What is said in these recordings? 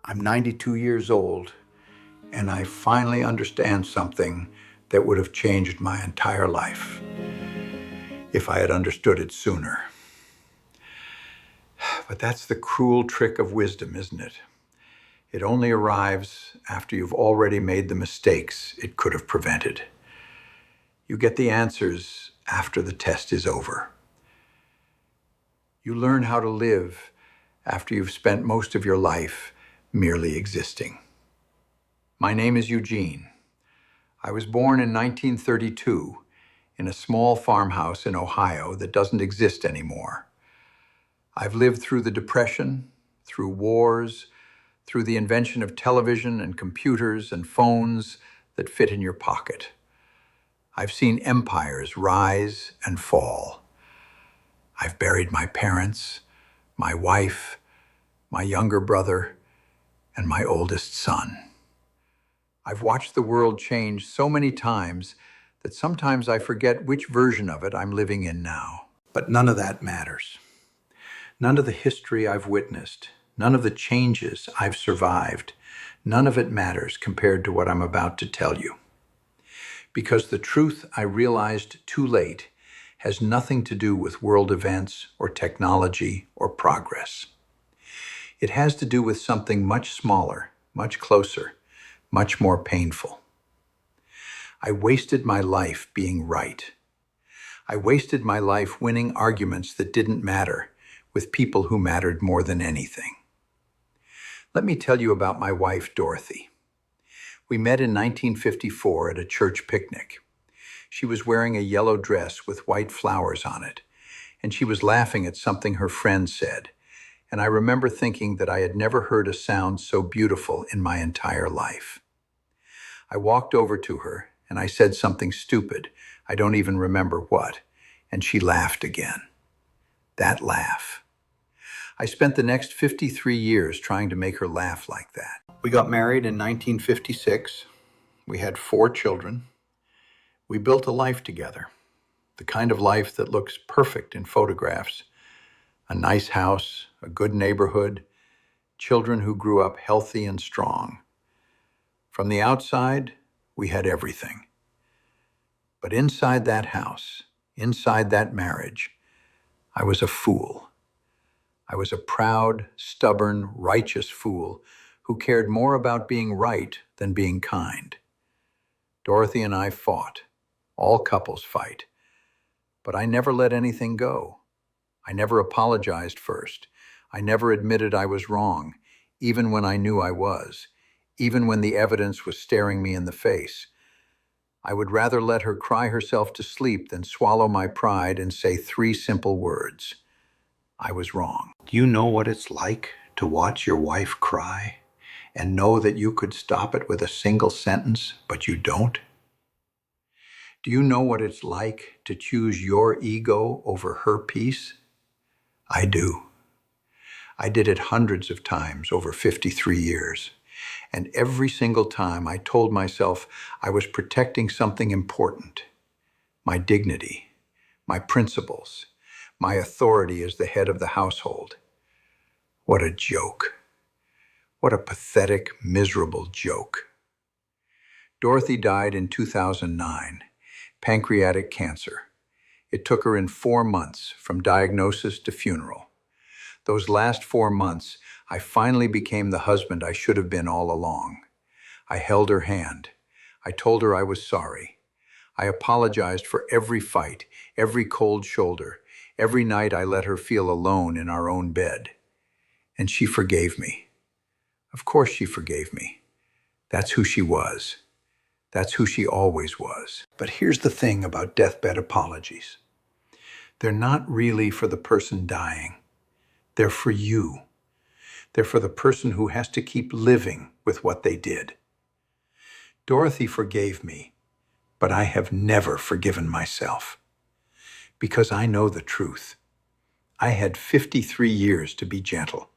I'm 92 years old, and I finally understand something that would have changed my entire life if I had understood it sooner. But that's the cruel trick of wisdom, isn't it? It only arrives after you've already made the mistakes it could have prevented. You get the answers after the test is over. You learn how to live after you've spent most of your life merely existing. My name is Eugene. I was born in 1932 in a small farmhouse in Ohio that doesn't exist anymore. I've lived through the Depression, through wars, through the invention of television and computers and phones that fit in your pocket. I've seen empires rise and fall. I've buried my parents, my wife, my younger brother, and my oldest son. I've watched the world change so many times that sometimes I forget which version of it I'm living in now. But none of that matters. None of the history I've witnessed, none of the changes I've survived, none of it matters compared to what I'm about to tell you. Because the truth I realized too late has nothing to do with world events or technology or progress. It has to do with something much smaller, much closer, much more painful. I wasted my life being right. I wasted my life winning arguments that didn't matter with people who mattered more than anything. Let me tell you about my wife, Dorothy. We met in 1954 at a church picnic. She was wearing a yellow dress with white flowers on it, and she was laughing at something her friend said. And I remember thinking that I had never heard a sound so beautiful in my entire life. I walked over to her and I said something stupid. I don't even remember what. And she laughed again. That laugh. I spent the next 53 years trying to make her laugh like that. We got married in 1956. We had 4 children. We built a life together, the kind of life that looks perfect in photographs. A nice house, a good neighborhood, children who grew up healthy and strong. From the outside, we had everything. But inside that house, inside that marriage, I was a fool. I was a proud, stubborn, righteous fool who cared more about being right than being kind. Dorothy and I fought. All couples fight. But I never let anything go. I never apologized first. I never admitted I was wrong, even when I knew I was, even when the evidence was staring me in the face. I would rather let her cry herself to sleep than swallow my pride and say 3 simple words. I was wrong. Do you know what it's like to watch your wife cry and know that you could stop it with a single sentence, but you don't? Do you know what it's like to choose your ego over her peace? I do. I did it hundreds of times over 53 years. And every single time I told myself I was protecting something important. My dignity, my principles, my authority as the head of the household. What a joke. What a pathetic, miserable joke. Dorothy died in 2009, pancreatic cancer. It took her in 4 months from diagnosis to funeral. Those last 4 months, I finally became the husband I should have been all along. I held her hand. I told her I was sorry. I apologized for every fight, every cold shoulder, every night I let her feel alone in our own bed. And she forgave me. Of course she forgave me. That's who she was. That's who she always was. But here's the thing about deathbed apologies. They're not really for the person dying. They're for you. They're for the person who has to keep living with what they did. Dorothy forgave me, but I have never forgiven myself. Because I know the truth. I had 53 years to be gentle.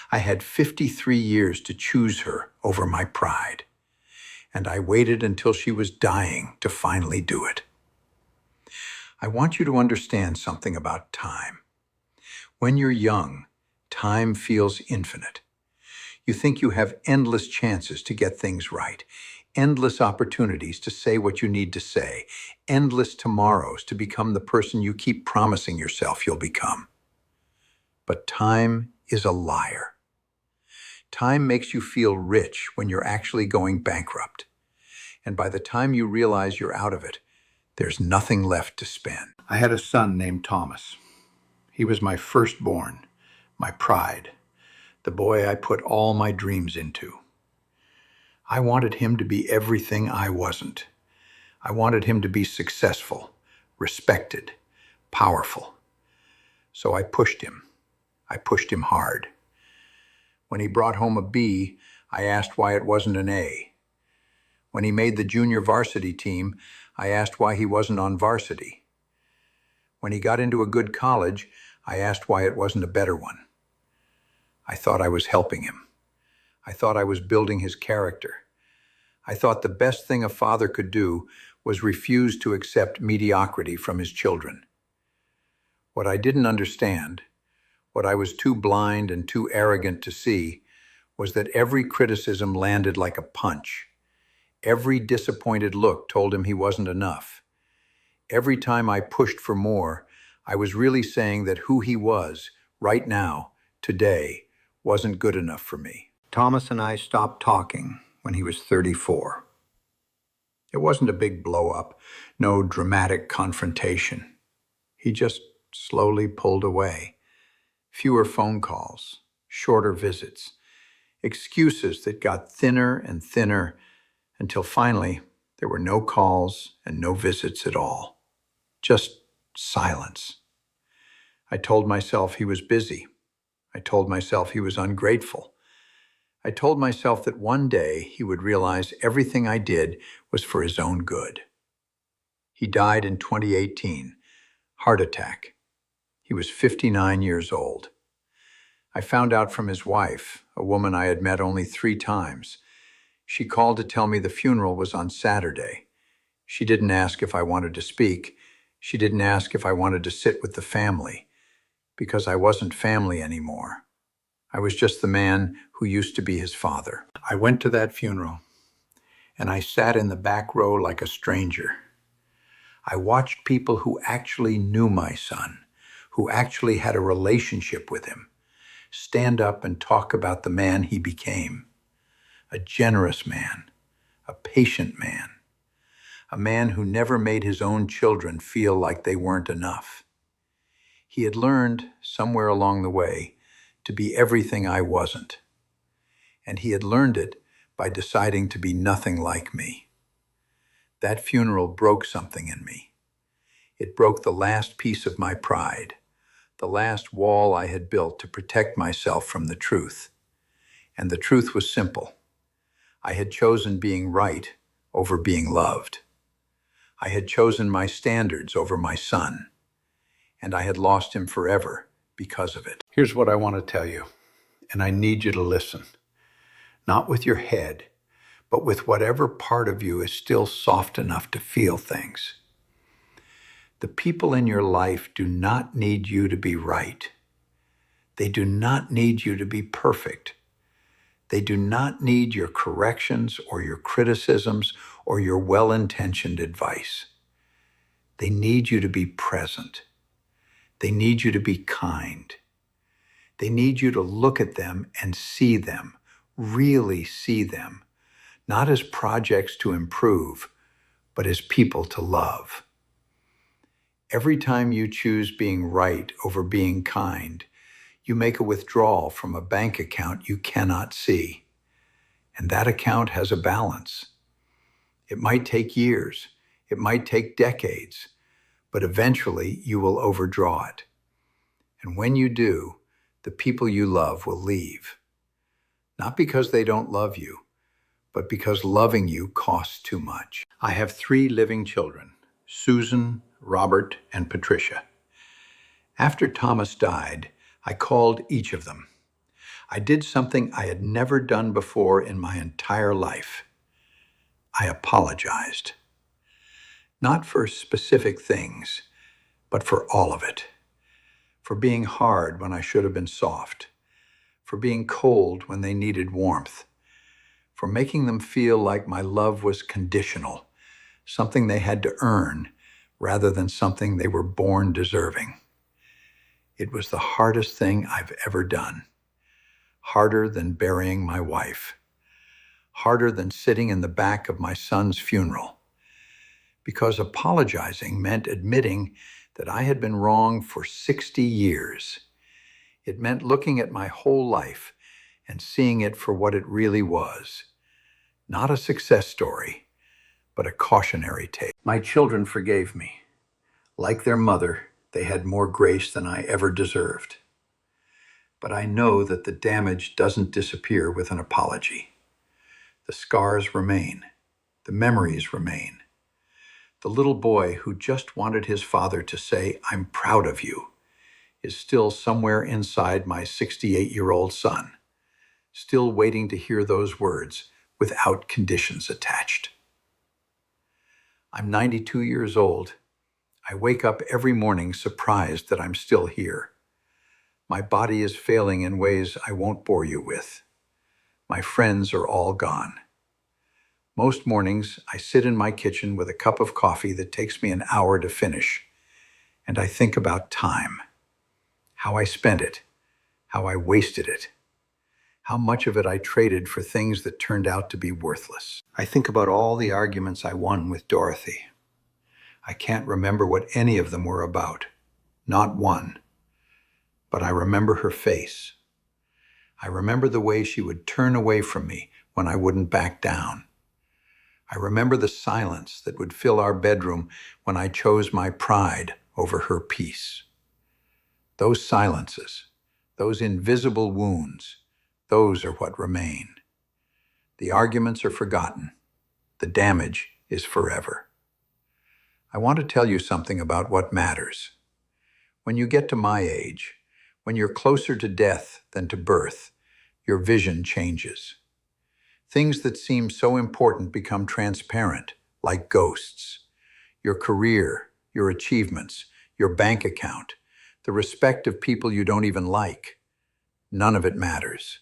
I had 53 years to choose her over my pride. And I waited until she was dying to finally do it. I want you to understand something about time. When you're young, time feels infinite. You think you have endless chances to get things right, endless opportunities to say what you need to say, endless tomorrows to become the person you keep promising yourself you'll become. But time is a liar. Time makes you feel rich when you're actually going bankrupt. And by the time you realize you're out of it, there's nothing left to spend. I had a son named Thomas. He was my firstborn, my pride, the boy I put all my dreams into. I wanted him to be everything I wasn't. I wanted him to be successful, respected, powerful. So I pushed him. I pushed him hard. When he brought home a B, I asked why it wasn't an A. When he made the junior varsity team, I asked why he wasn't on varsity. When he got into a good college, I asked why it wasn't a better one. I thought I was helping him. I thought I was building his character. I thought the best thing a father could do was refuse to accept mediocrity from his children. What I didn't understand, what I was too blind and too arrogant to see, was that every criticism landed like a punch. Every disappointed look told him he wasn't enough. Every time I pushed for more, I was really saying that who he was, right now, today, wasn't good enough for me. Thomas and I stopped talking when he was 34. It wasn't a big blow-up, no dramatic confrontation. He just slowly pulled away. Fewer phone calls, shorter visits, excuses that got thinner and thinner until finally there were no calls and no visits at all. Just silence. I told myself he was busy. I told myself he was ungrateful. I told myself that one day he would realize everything I did was for his own good. He died in 2018, heart attack. He was 59 years old. I found out from his wife, a woman I had met only 3 times. She called to tell me the funeral was on Saturday. She didn't ask if I wanted to speak. She didn't ask if I wanted to sit with the family, because I wasn't family anymore. I was just the man who used to be his father. I went to that funeral, and I sat in the back row like a stranger. I watched people who actually knew my son, who actually had a relationship with him, stand up and talk about the man he became. A generous man, a patient man, a man who never made his own children feel like they weren't enough. He had learned, somewhere along the way, to be everything I wasn't. And he had learned it by deciding to be nothing like me. That funeral broke something in me. It broke the last piece of my pride, the last wall I had built to protect myself from the truth. And the truth was simple. I had chosen being right over being loved. I had chosen my standards over my son, and I had lost him forever because of it. Here's what I want to tell you, and I need you to listen. Not with your head, but with whatever part of you is still soft enough to feel things. The people in your life do not need you to be right. They do not need you to be perfect. They do not need your corrections or your criticisms or your well-intentioned advice. They need you to be present. They need you to be kind. They need you to look at them and see them, really see them, not as projects to improve, but as people to love. Every time you choose being right over being kind, you make a withdrawal from a bank account you cannot see. And that account has a balance. It might take years, it might take decades, but eventually you will overdraw it. And when you do, the people you love will leave. Not because they don't love you, but because loving you costs too much. I have 3 living children, Susan, Robert, and Patricia. After Thomas died, I called each of them. I did something I had never done before in my entire life. I apologized. Not for specific things, but for all of it. For being hard when I should have been soft. for being cold when they needed warmth, for making them feel like my love was conditional, something they had to earn rather than something they were born deserving. It was the hardest thing I've ever done. Harder than burying my wife. Harder than sitting in the back of my son's funeral. Because apologizing meant admitting that I had been wrong for 60 years. It meant looking at my whole life and seeing it for what it really was. Not a success story, but a cautionary tale. My children forgave me. Like their mother, they had more grace than I ever deserved. But I know that the damage doesn't disappear with an apology. The scars remain. The memories remain. The little boy who just wanted his father to say, "I'm proud of you," is still somewhere inside my 68-year-old son, still waiting to hear those words without conditions attached. I'm 92 years old. I wake up every morning surprised that I'm still here. My body is failing in ways I won't bore you with. My friends are all gone. Most mornings, I sit in my kitchen with a cup of coffee that takes me an hour to finish, and I think about time, how I spent it, how I wasted it, how much of it I traded for things that turned out to be worthless. I think about all the arguments I won with Dorothy. I can't remember what any of them were about, not one. But I remember her face. I remember the way she would turn away from me when I wouldn't back down. I remember the silence that would fill our bedroom when I chose my pride over her peace. Those silences, those invisible wounds, those are what remain. The arguments are forgotten. The damage is forever. I want to tell you something about what matters. When you get to my age, when you're closer to death than to birth, your vision changes. Things that seem so important become transparent, like ghosts. Your career, your achievements, your bank account, the respect of people you don't even like. None of it matters.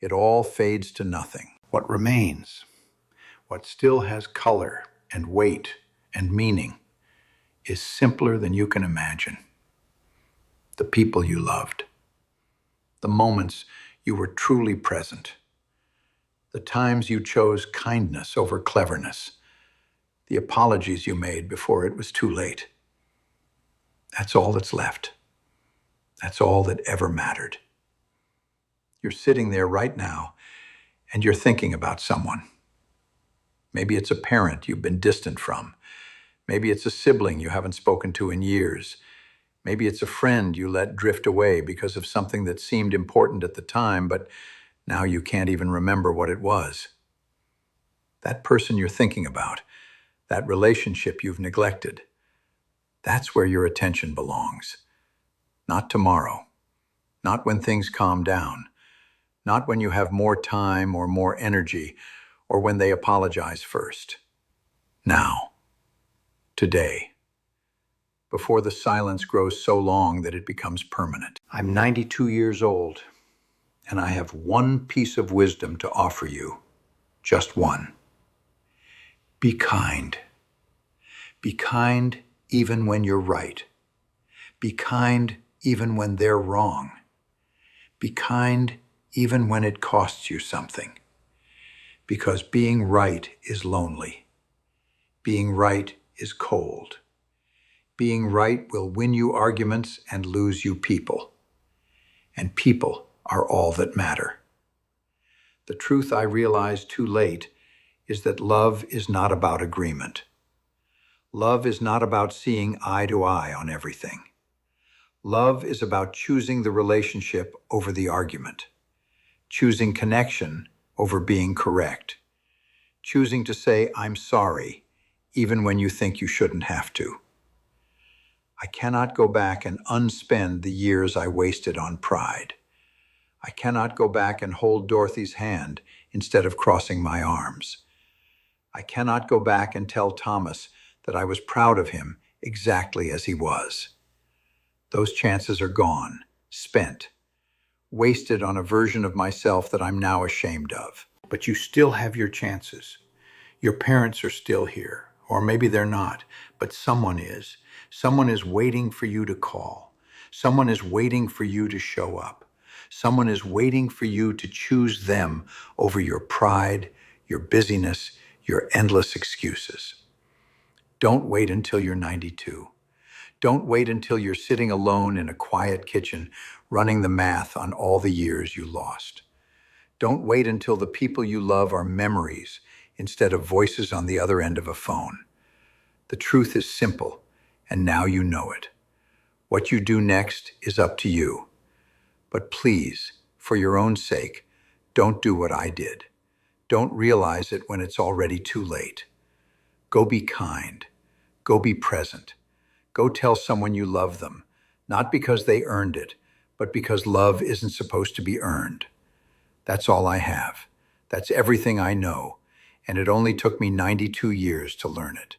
It all fades to nothing. What remains, what still has color and weight and meaning, is simpler than you can imagine. The people you loved. The moments you were truly present. The times you chose kindness over cleverness. The apologies you made before it was too late. That's all that's left. That's all that ever mattered. You're sitting there right now, and you're thinking about someone. Maybe it's a parent you've been distant from. Maybe it's a sibling you haven't spoken to in years. Maybe it's a friend you let drift away because of something that seemed important at the time, but now you can't even remember what it was. That person you're thinking about, that relationship you've neglected, that's where your attention belongs. Not tomorrow. Not when things calm down. Not when you have more time or more energy, or when they apologize first. Now. Today. Before the silence grows so long that it becomes permanent. I'm 92 years old, and I have one piece of wisdom to offer you. Just one. Be kind. Be kind even when you're right. Be kind even when they're wrong. Be kind even when it costs you something. Because being right is lonely. Being right is cold. Being right will win you arguments and lose you people. And people are all that matter. The truth I realized too late is that love is not about agreement. Love is not about seeing eye to eye on everything. Love is about choosing the relationship over the argument, choosing connection over being correct, choosing to say, "I'm sorry," even when you think you shouldn't have to. I cannot go back and unspend the years I wasted on pride. I cannot go back and hold Dorothy's hand instead of crossing my arms. I cannot go back and tell Thomas that I was proud of him exactly as he was. Those chances are gone, spent. wasted on a version of myself that I'm now ashamed of. But you still have your chances. Your parents are still here, or maybe they're not, but someone is. Someone is waiting for you to call. Someone is waiting for you to show up. Someone is waiting for you to choose them over your pride, your busyness, your endless excuses. Don't wait until you're 92. Don't wait until you're sitting alone in a quiet kitchen, running the math on all the years you lost. Don't wait until the people you love are memories instead of voices on the other end of a phone. The truth is simple, and now you know it. What you do next is up to you. But please, for your own sake, don't do what I did. Don't realize it when it's already too late. Go be kind. Go be present. Go tell someone you love them, not because they earned it, but because love isn't supposed to be earned. That's all I have. That's everything I know, and it only took me 92 years to learn it.